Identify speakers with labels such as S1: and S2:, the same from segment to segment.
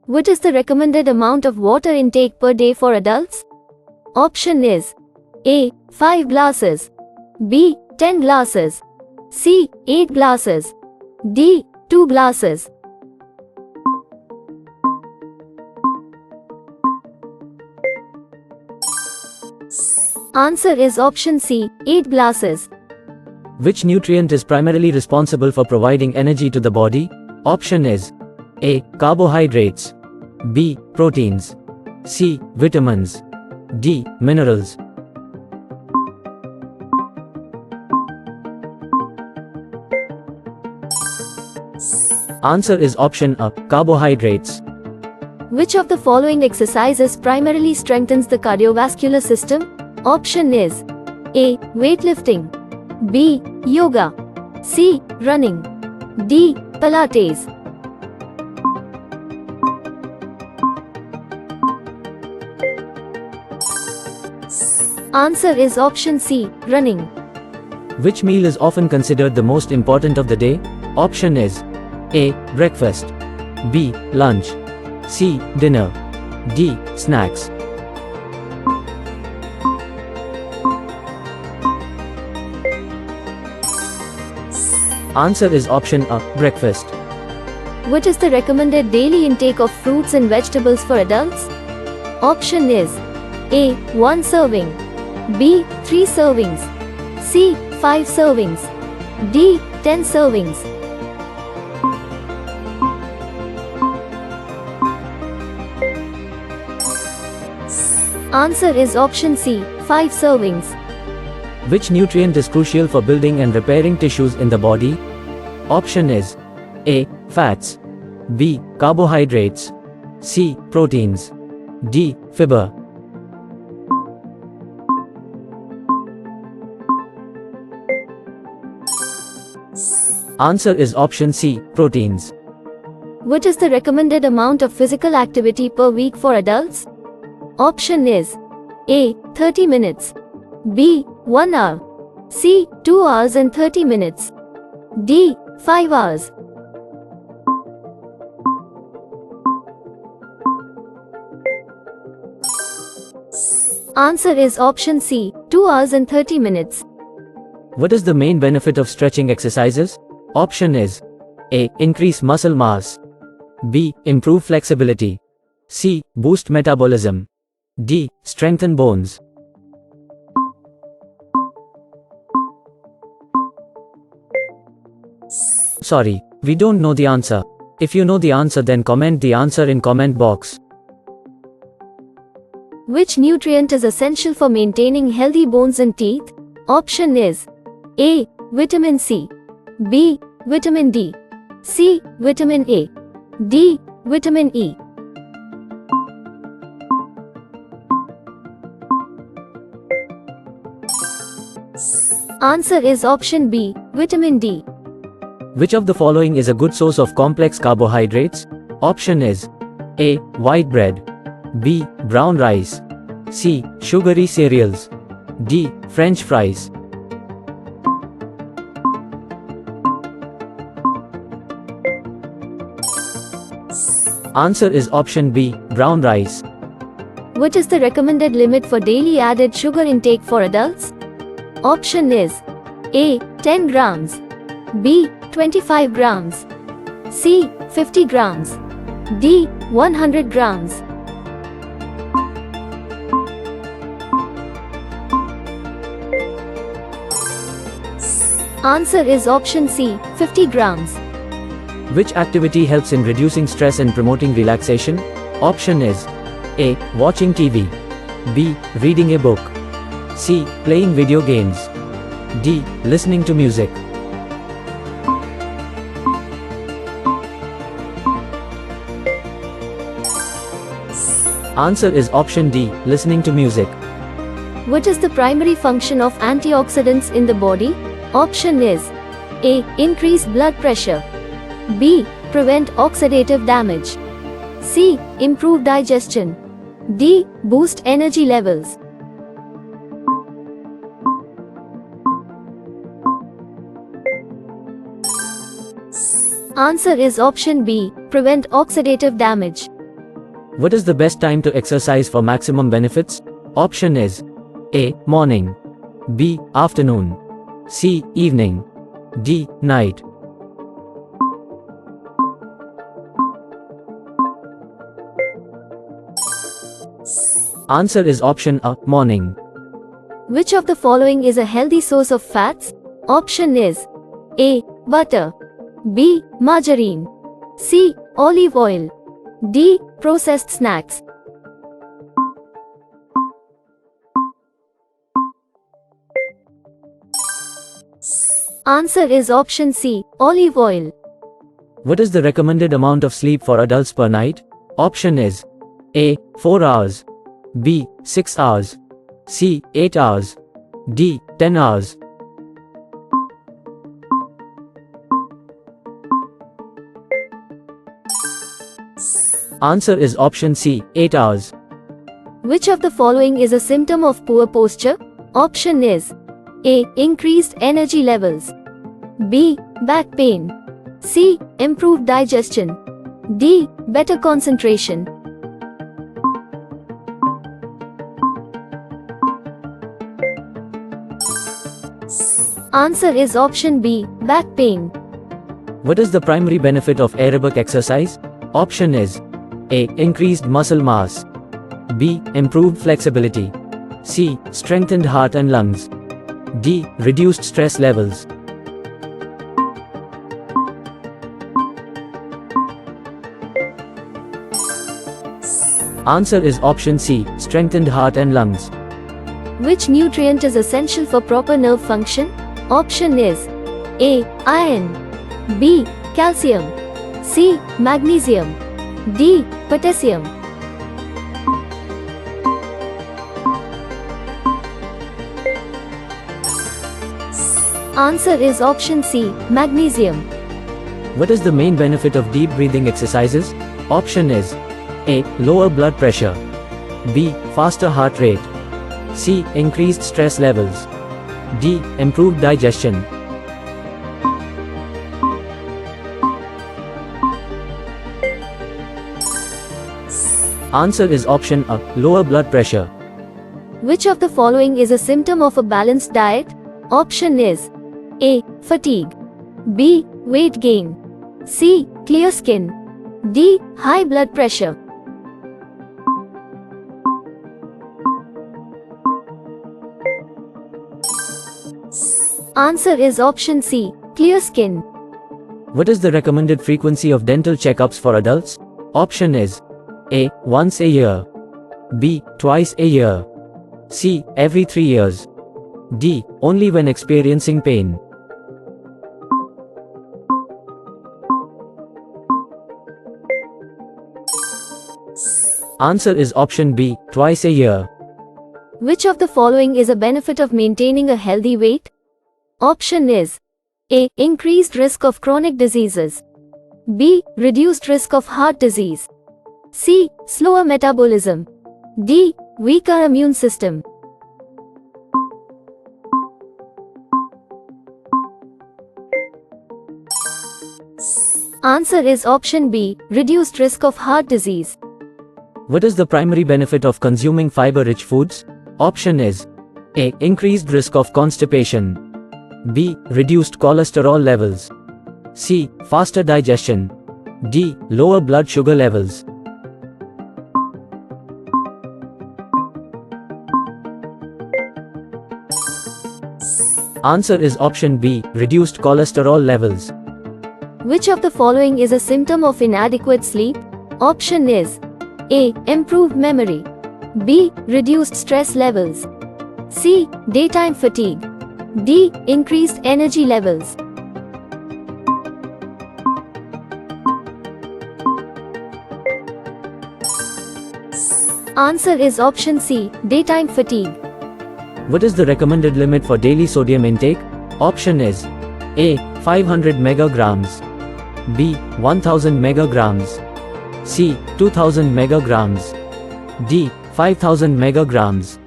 S1: What is the recommended amount of water intake per day for adults? Option is A. 5 glasses, B. 10 glasses, C. 8 glasses, D. 2 glasses. Answer is option C. 8 glasses.
S2: Which nutrient is primarily responsible for providing energy to the body? Option is A. Carbohydrates, B. Proteins, C. Vitamins, D. Minerals. Answer is option A. Carbohydrates.
S1: Which of the following exercises primarily strengthens the cardiovascular system? Option is A. Weightlifting, B. Yoga, C. Running, D. Pilates. Answer is option C. Running.
S2: Which meal is often considered the most important of the day? Option is A. Breakfast, B. Lunch, C. Dinner, D. Snacks. Answer is option A. Breakfast.
S1: What is the recommended daily intake of fruits and vegetables for adults? Option is A. 1 serving, B. 3 servings, C. 5 servings, D. 10 servings. Answer is option C. 5 servings.
S2: Which nutrient is crucial for building and repairing tissues in the body? Option is A. Fats, B. Carbohydrates, C. Proteins, D. Fiber. Answer is option C. Proteins.
S1: What is the recommended amount of physical activity per week for adults? Option is A. 30 minutes, B. 1 hour, C. 2 hours and 30 minutes, D. 5 hours. Answer is option C. 2 hours and 30 minutes.
S2: What is the main benefit of stretching exercises? Option is A. Increase muscle mass, B. Improve flexibility, C. Boost metabolism, D. Strengthen bones. Sorry, we don't know the answer. If you know the answer, then comment the answer in comment box.
S1: Which nutrient is essential for maintaining healthy bones and teeth? Option is A. Vitamin C, B. Vitamin D, C. Vitamin A, D. Vitamin E. Answer is option B. Vitamin D.
S2: Which of the following is a good source of complex carbohydrates? Option is A. White bread, B. Brown rice, C. Sugary cereals, D. French fries. Answer is option B. Brown rice.
S1: What is the recommended limit for daily added sugar intake for adults? Option is A. 10 grams, B. 25 grams, C. 50 grams, D. 100 grams. Answer is option C. 50 grams.
S2: Which activity helps in reducing stress and promoting relaxation? Option is A. Watching TV, B. Reading a book, C. Playing video games, D. Listening to music. Answer is option D. Listening to music.
S1: What is the primary function of antioxidants in the body? Option is A. Increase blood pressure, B. Prevent oxidative damage, C. Improve digestion, D. Boost energy levels. Answer is option B. Prevent oxidative damage.
S2: What is the best time to exercise for maximum benefits? Option is A. Morning, B. Afternoon, C. Evening, D. Night. Answer is option A. Morning.
S1: Which of the following is a healthy source of fats? Option is A. Butter, B. Margarine, C. Olive oil, D. Processed snacks. Answer is option C. Olive oil.
S2: What is the recommended amount of sleep for adults per night? Option is A. 4 hours, B. 6 hours, C. 8 hours, D. 10 hours. Answer is option C. 8 hours.
S1: Which of the following is a symptom of poor posture? Option is A. Increased energy levels, B. Back pain, C. Improved digestion, D. Better concentration. Answer is option B. Back pain.
S2: What is the primary benefit of aerobic exercise? Option is A. Increased muscle mass, B. Improved flexibility, C. Strengthened heart and lungs, D. Reduced stress levels. Answer is option C. Strengthened heart and lungs.
S1: Which nutrient is essential for proper nerve function? Option is A. Iron, B. Calcium, C. Magnesium, D. Potassium. Answer is option C. Magnesium.
S2: What is the main benefit of deep breathing exercises? Option is A. Lower blood pressure, B. Faster heart rate, C. Increased stress levels, D. Improved digestion. Answer is option A. Lower blood pressure.
S1: Which of the following is a symptom of a balanced diet? Option is A. Fatigue, B. Weight gain, C. Clear skin, D. High blood pressure. Answer is option C. Clear skin.
S2: What is the recommended frequency of dental checkups for adults? Option is A. Once a year, B. Twice a year, C. Every 3 years, D. Only when experiencing pain. Answer is option B. Twice a year.
S1: Which of the following is a benefit of maintaining a healthy weight? Option is A. Increased risk of chronic diseases, B. Reduced risk of heart disease, C. Slower metabolism, D. Weaker immune system. Answer is option B. Reduced risk of heart disease.
S2: What is the primary benefit of consuming fiber-rich foods? Option is A. Increased risk of constipation, B. Reduced cholesterol levels, C. Faster digestion, D. Lower blood sugar levels. Answer is option B. Reduced cholesterol levels.
S1: Which of the following is a symptom of inadequate sleep? Option is A. Improved memory, B. Reduced stress levels, C. Daytime fatigue, D. Increased energy levels. Answer is option C. Daytime fatigue.
S2: What is the recommended limit for daily sodium intake? Option is A. 500 megagrams, B. 1000 megagrams, C. 2000 megagrams, D. 5000 megagrams.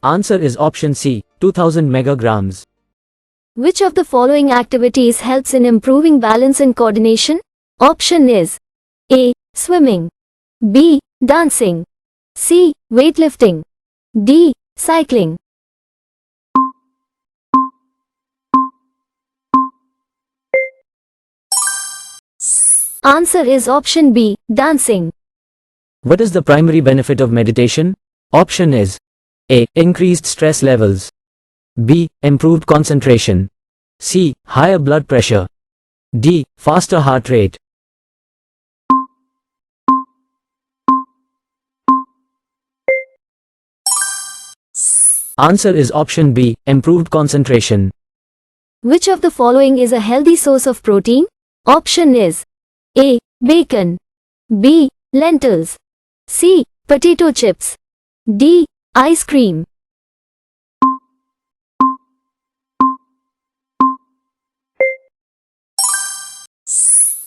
S2: Answer is option C. 2000 megagrams.
S1: Which of the following activities helps in improving balance and coordination? Option is A. Swimming, B. Dancing, C. Weightlifting, D. Cycling. Answer is option B. Dancing.
S2: What is the primary benefit of meditation? Option is A. Increased stress levels, B. Improved concentration, C. Higher blood pressure, D. Faster heart rate. Answer is option B. Improved concentration.
S1: Which of the following is a healthy source of protein? Option is A. Bacon, B. Lentils, C. Potato chips, D. Ice cream.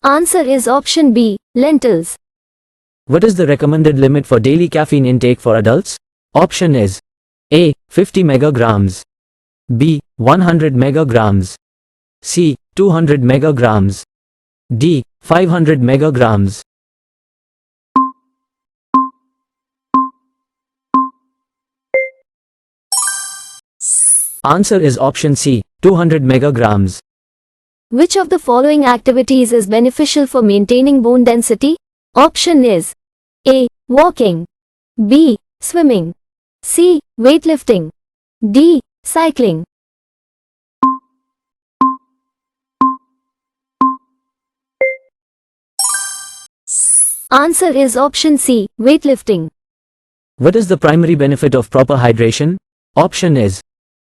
S1: Answer is option B. Lentils.
S2: What is the recommended limit for daily caffeine intake for adults? Option is A. 50 megagrams, B. 100 megagrams, C. 200 megagrams, D. 500 megagrams. Answer is option C. 200 megagrams.
S1: Which of the following activities is beneficial for maintaining bone density? Option is A. Walking, B. Swimming, C. Weightlifting, D. Cycling. Answer is option C. Weightlifting.
S2: What is the primary benefit of proper hydration? Option is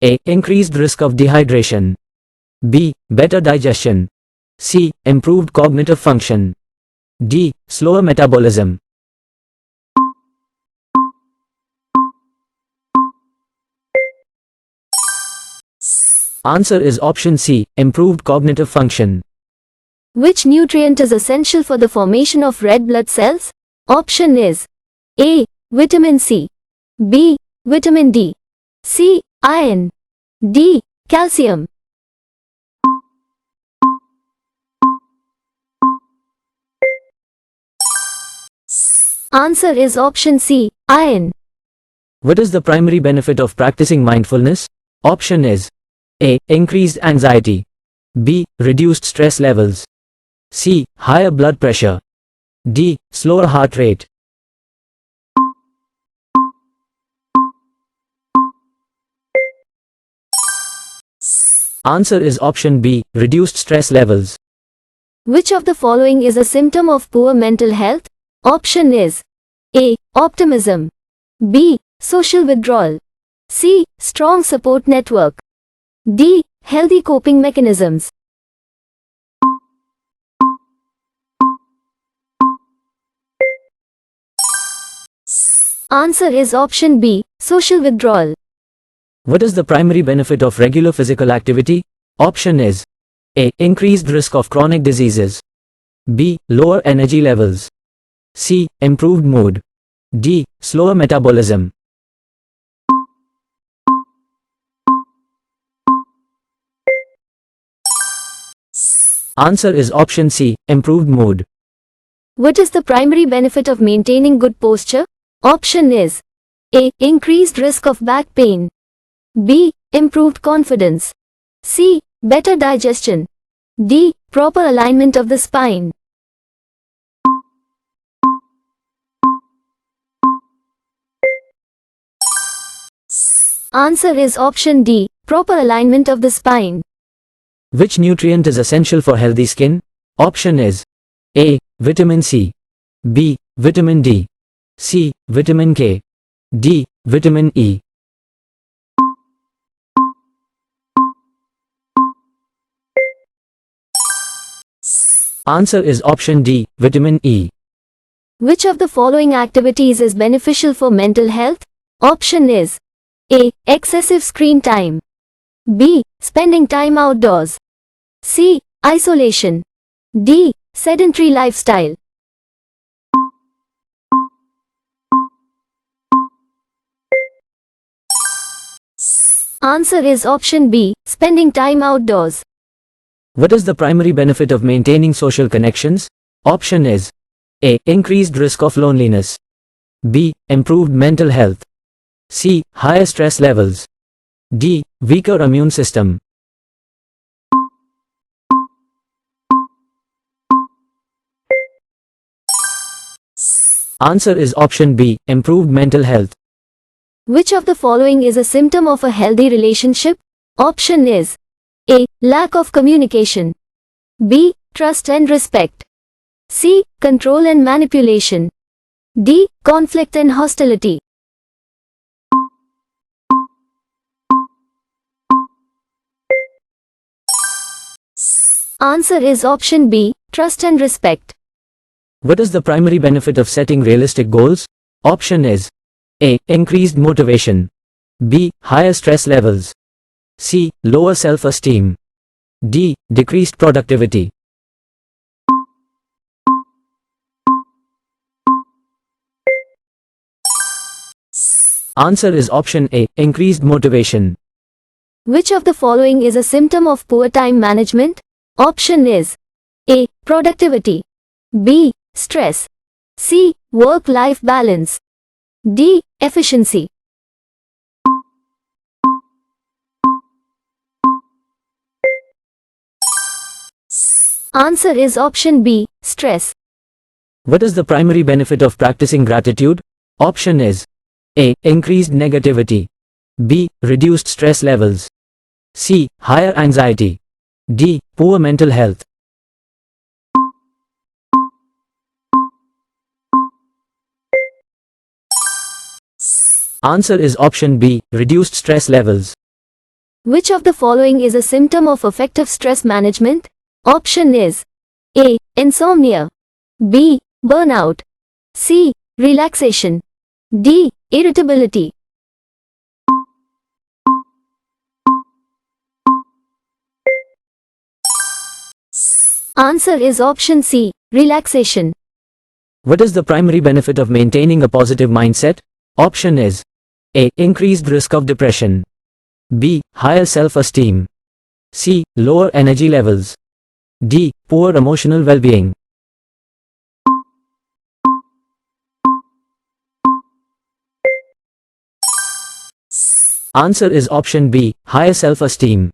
S2: A. Increased risk of dehydration, B. Better digestion, C. Improved cognitive function, D. Slower metabolism. Answer is option C. Improved cognitive function.
S1: Which nutrient is essential for the formation of red blood cells? Option is A. Vitamin C, B. Vitamin D, C. Iron, D. Calcium. Answer is option C. Iron.
S2: What is the primary benefit of practicing mindfulness? Option is A. Increased anxiety, B. Reduced stress levels, C. Higher blood pressure, D. Slower heart rate. Answer is option B. Reduced stress levels.
S1: Which of the following is a symptom of poor mental health? Option is A. Optimism, B. Social withdrawal, C. Strong support network, D. Healthy coping mechanisms. Answer is option B. Social withdrawal.
S2: What is the primary benefit of regular physical activity? Option is A. Increased risk of chronic diseases, B. Lower energy levels, C. Improved mood, D. Slower metabolism. Answer is option C. Improved mood.
S1: What is the primary benefit of maintaining good posture? Option is A. Increased risk of back pain, B. Improved confidence, C. Better digestion, D. Proper alignment of the spine. Answer is option D. Proper alignment of the spine.
S2: Which nutrient is essential for healthy skin? Option is A. Vitamin C, B. Vitamin D, C. Vitamin K, D. Vitamin E. Answer is option D. Vitamin E.
S1: Which of the following activities is beneficial for mental health? Option is A. Excessive screen time, B. Spending time outdoors, C. Isolation, D. Sedentary lifestyle. Answer is option B, spending time outdoors.
S2: What is the primary benefit of maintaining social connections? Option is A. Increased risk of loneliness. B. Improved mental health. C. Higher stress levels. D. Weaker immune system. Answer is option B. Improved mental health.
S1: Which of the following is a symptom of a healthy relationship? Option is A. Lack of communication. B. Trust and respect. C. Control and manipulation. D. Conflict and hostility. Answer is option B. Trust and respect.
S2: What is the primary benefit of setting realistic goals? Option is A. Increased motivation. B. Higher stress levels. C. Lower self-esteem. D. Decreased productivity. Answer is option A. Increased motivation.
S1: Which of the following is a symptom of poor time management? Option is A. Productivity. B. Stress. C. Work-life balance. D. Efficiency. Answer is option B. Stress.
S2: What is the primary benefit of practicing gratitude? Option is A. Increased negativity. B. Reduced stress levels. C. Higher anxiety. D. Poor mental health. Answer is option B. Reduced stress levels.
S1: Which of the following is a symptom of effective stress management? Option is A. Insomnia. B. Burnout. C. Relaxation. D. Irritability. Answer is option C. Relaxation.
S2: What is the primary benefit of maintaining a positive mindset? Option is A. Increased risk of depression. B. Higher self-esteem. C. Lower energy levels. D. Poor emotional well-being. Answer is option B. Higher self-esteem.